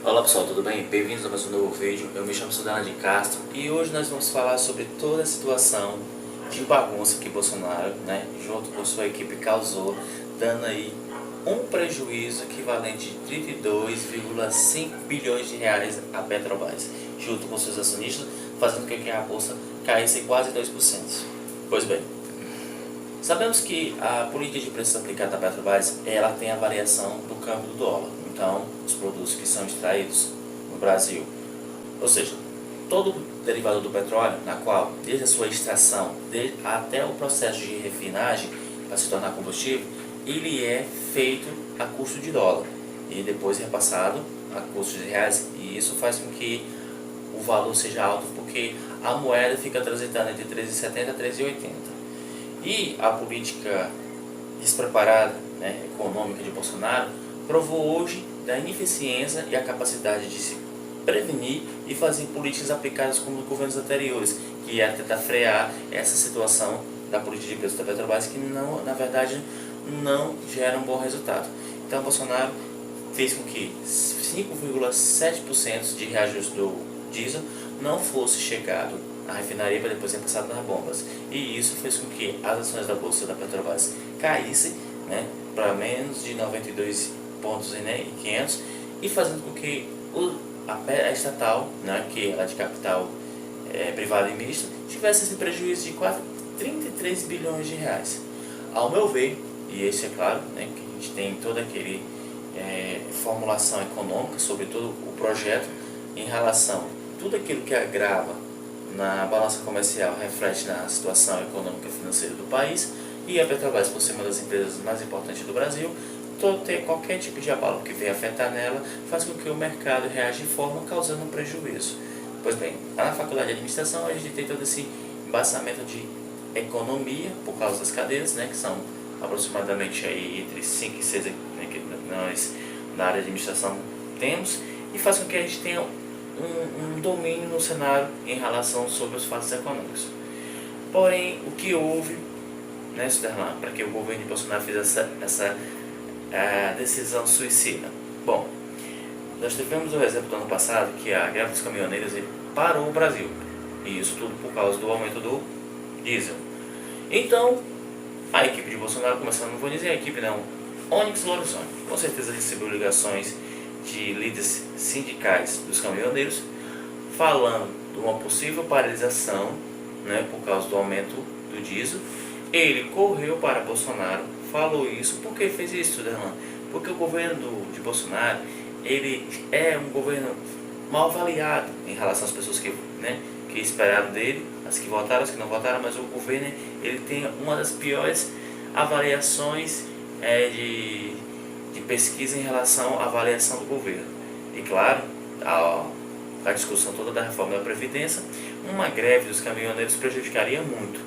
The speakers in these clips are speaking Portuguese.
Olá pessoal, tudo bem? Bem-vindos a mais um novo vídeo. Eu me chamo Sudana de Castro e hoje nós vamos falar sobre toda a situação de bagunça que Bolsonaro, junto com sua equipe causou, dando aí um prejuízo equivalente de 32,5 bilhões de reais à Petrobras, junto com seus acionistas, fazendo com que a bolsa caísse quase 2%. Pois bem, sabemos que a política de preços aplicada à Petrobras, ela tem a variação do câmbio do dólar. Então, os produtos que são extraídos no Brasil, ou seja, todo o derivado do petróleo, na qual, desde a sua extração até o processo de refinagem para se tornar combustível, ele é feito a custo de dólar e depois repassado a custo de reais, e isso faz com que o valor seja alto, porque a moeda fica transitando entre 13,70 a 13,80. E a política despreparada, econômica de Bolsonaro provou hoje da ineficiência e a capacidade de se prevenir e fazer políticas aplicadas como nos governos anteriores, que ia tentar frear essa situação da política de preços da Petrobras, que não, na verdade não gera um bom resultado. Então Bolsonaro fez com que 5,7% de reajuste do diesel não fosse chegado à refinaria para depois ser passado nas bombas. E isso fez com que as ações da bolsa da Petrobras caíssem, para menos de 92 pontos e 500, e fazendo com que a estatal, que ela é de capital privado e misto, tivesse esse prejuízo de quase 33 bilhões de reais. Ao meu ver, e esse é claro, que a gente tem toda aquele formulação econômica sobre todo o projeto em relação a tudo aquilo que agrava na balança comercial reflete na situação econômica e financeira do país, e a Petrobras, por ser uma das empresas mais importantes do Brasil, ter qualquer tipo de abalo que venha afetar nela faz com que o mercado reaja de forma causando um prejuízo. Pois bem, na faculdade de administração a gente tem todo esse embasamento de economia por causa das cadeiras, que são aproximadamente aí entre 5 e 6 que nós na área de administração temos, e faz com que a gente tenha um domínio no cenário em relação sobre os fatos econômicos. Porém, o que houve, Suderlan, para que o governo de Bolsonaro fizesse essa decisão suicida? Bom, nós tivemos o exemplo do ano passado que a greve dos caminhoneiros parou o Brasil, e isso tudo por causa do aumento do diesel. Então, a equipe de Bolsonaro, começando, não vou dizer a equipe não, Onyx Lorenzoni, com certeza recebeu ligações de líderes sindicais dos caminhoneiros falando de uma possível paralisação, por causa do aumento do diesel. Ele correu para Bolsonaro, falou isso. Por que fez isso, Derlan? Porque o governo de Bolsonaro, ele é um governo mal avaliado em relação às pessoas que esperaram dele, as que votaram, as que não votaram, mas o governo ele tem uma das piores avaliações de pesquisa em relação à avaliação do governo. E claro, a discussão toda da reforma da Previdência, uma greve dos caminhoneiros prejudicaria muito.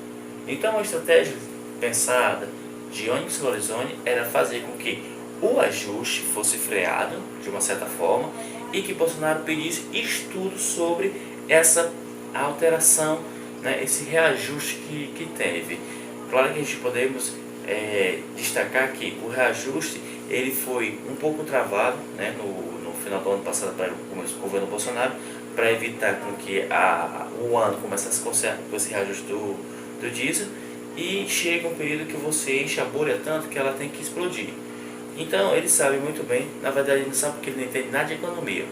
Então a estratégia pensada de Onyx Lorenzoni era fazer com que o ajuste fosse freado de uma certa forma e que Bolsonaro pedisse estudos sobre essa alteração, esse reajuste que teve. Claro que a gente podemos destacar que o reajuste ele foi um pouco travado, no final do ano passado para o governo Bolsonaro, para evitar com que o ano começasse com esse reajuste do diesel, e chega um período que você enche a bolha tanto que ela tem que explodir. Então ele sabe muito bem, na verdade ele não sabe porque ele não entende nada de economia.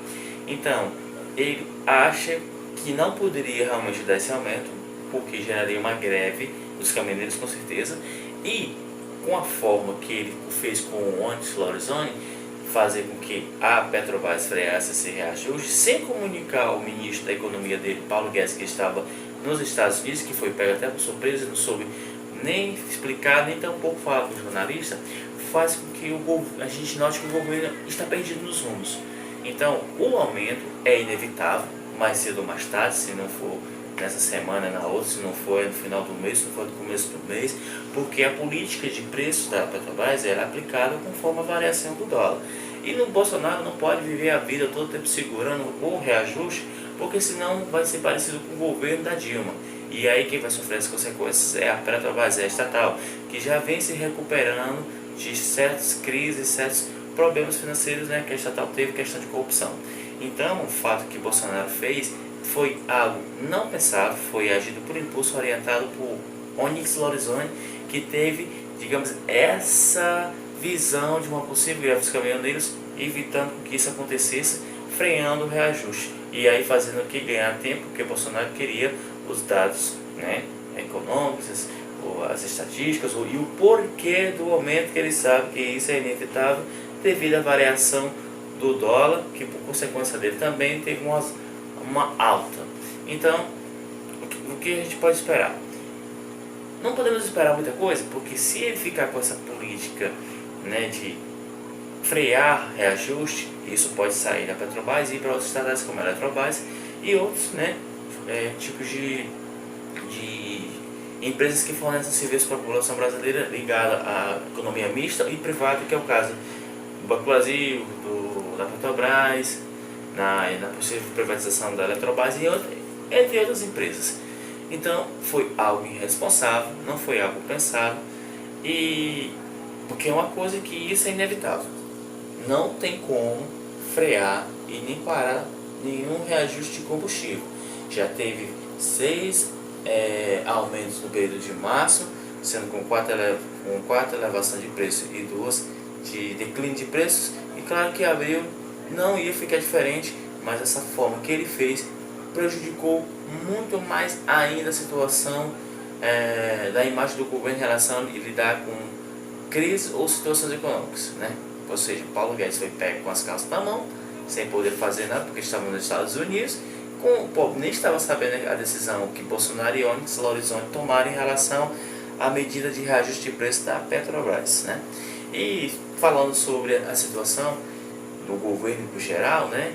Então ele acha que não poderia realmente dar esse aumento, porque geraria uma greve dos caminhoneiros com certeza, e com a forma que ele fez com o Onyx Lorenzoni, fazer com que a Petrobras freasse esse reajuste, sem comunicar ao ministro da economia dele, Paulo Guedes, que estava nos Estados Unidos, que foi pego até por surpresa, não soube nem explicar, nem tampouco falar com o jornalista, faz com que a gente note que o governo está perdido nos rumos. Então, o aumento é inevitável, mais cedo ou mais tarde, se não for nessa semana, na outra, se não for no final do mês, se não for no começo do mês, porque a política de preços da Petrobras era aplicada conforme a variação do dólar. E no Bolsonaro não pode viver a vida todo tempo segurando o reajuste, porque senão vai ser parecido com o governo da Dilma. E aí quem vai sofrer as consequências é a Petrobras, é a estatal, que já vem se recuperando de certas crises, certos problemas financeiros, né, que a estatal teve, questão de corrupção. Então, o fato que Bolsonaro fez foi algo não pensado, foi agido por impulso, orientado por Onyx Lorenzoni, que teve, digamos, essa visão de uma possível greve dos caminhoneiros, evitando que isso acontecesse, freando o reajuste. E aí fazendo o que? Ganhar tempo, porque Bolsonaro queria os dados, né, econômicos, as estatísticas, e o porquê do aumento, que ele sabe que isso é inevitável devido à variação do dólar, que por consequência dele também teve uma alta. Então, o que a gente pode esperar? Não podemos esperar muita coisa, porque se ele ficar com essa política, né, de frear reajuste, isso pode sair da Petrobras e ir para outros estatais como a Eletrobras e outros, né, tipos de empresas que fornecem serviços para a população brasileira ligada à economia mista e privada, que é o caso do Banco Brasil, da Petrobras, na possível privatização da Eletrobras e entre outras empresas. Então foi algo irresponsável, não foi algo pensado, e porque é uma coisa que isso é inevitável. Não tem como frear e nem parar nenhum reajuste de combustível. Já teve 6 aumentos no período de março, sendo com 4 elevação de preço e 2 de declínio de preços. E claro que abril não ia ficar diferente, mas essa forma que ele fez prejudicou muito mais ainda a situação da imagem do governo em relação a lidar com crises ou situações econômicas, né? Ou seja, Paulo Guedes foi pego com as calças na mão, sem poder fazer nada porque estava nos Estados Unidos, o povo nem estava sabendo a decisão que Bolsonaro e Onyx Lorenzoni tomaram em relação à medida de reajuste de preço da Petrobras, né? E falando sobre a situação do governo no geral, né?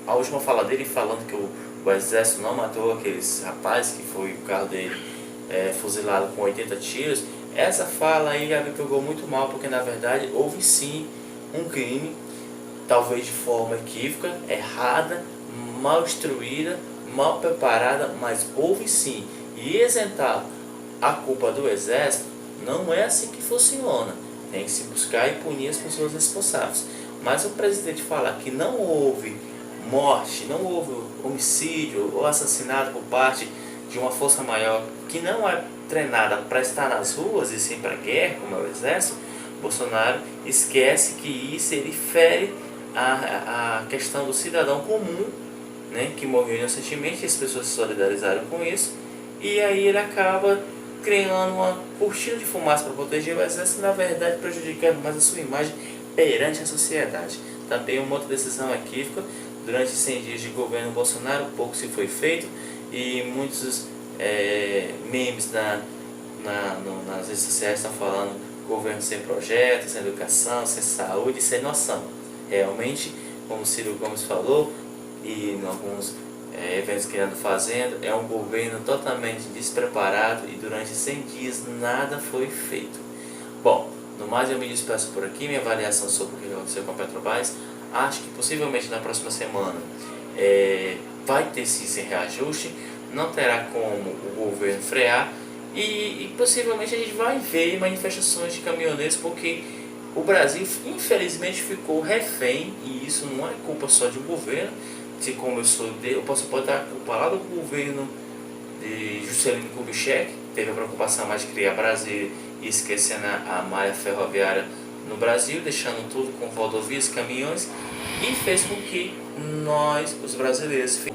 A última fala dele falando que o exército não matou aqueles rapazes, que foi o carro dele fuzilado com 80 tiros. Essa fala aí já me pegou muito mal, porque na verdade houve sim um crime, talvez de forma equívoca, errada, mal instruída, mal preparada, mas houve sim. E isentar a culpa do exército não é assim que funciona. Tem que se buscar e punir as pessoas responsáveis. Mas o presidente falar que não houve morte, não houve homicídio ou assassinato por parte de uma força maior que não é treinada para estar nas ruas e sim para a guerra, como é o exército, Bolsonaro esquece que isso ele fere a questão do cidadão comum, né, que morreu inocentemente, e as pessoas se solidarizaram com isso, e aí ele acaba criando uma cortina de fumaça para proteger o exército, na verdade prejudicando mais a sua imagem perante a sociedade. Também uma outra decisão equívoca: durante 100 dias de governo Bolsonaro, pouco se foi feito, e muitos memes nas redes sociais estão falando governo sem projeto, sem educação, sem saúde, sem noção. Realmente, como o Ciro Gomes falou, e em alguns eventos que ele anda fazendo, é um governo totalmente despreparado e durante 100 dias nada foi feito. Bom, no mais eu me despeço por aqui, minha avaliação sobre o que aconteceu com a Petrobras. Acho que possivelmente na próxima semana vai ter sim esse reajuste, não terá como o governo frear e possivelmente a gente vai ver manifestações de caminhoneiros, porque o Brasil infelizmente ficou refém, e isso não é culpa só de um governo. Se começou eu posso botar a culpa lá do governo de Juscelino Kubitschek, teve a preocupação mais de criar Brasília e esquecendo a malha ferroviária no Brasil, deixando tudo com rodovias, caminhões, e fez com que nós, os brasileiros,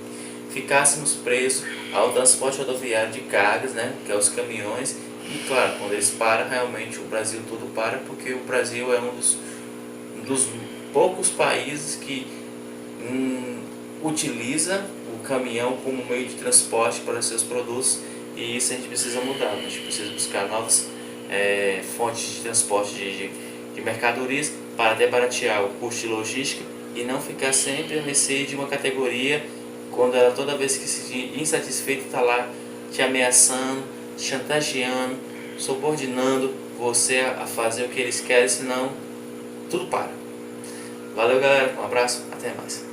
ficássemos presos ao transporte rodoviário de cargas, né, que é os caminhões. E claro, quando eles param, realmente o Brasil tudo para, porque o Brasil é um dos poucos países que utiliza o caminhão como meio de transporte para seus produtos, e isso a gente precisa mudar. A gente precisa buscar novas fontes de transporte de mercadorias para baratear o custo de logística e não ficar sempre a mercê de uma categoria, quando ela toda vez que se insatisfeita está lá te ameaçando, te chantageando, subordinando você a fazer o que eles querem, senão tudo para. Valeu, galera, um abraço, até mais.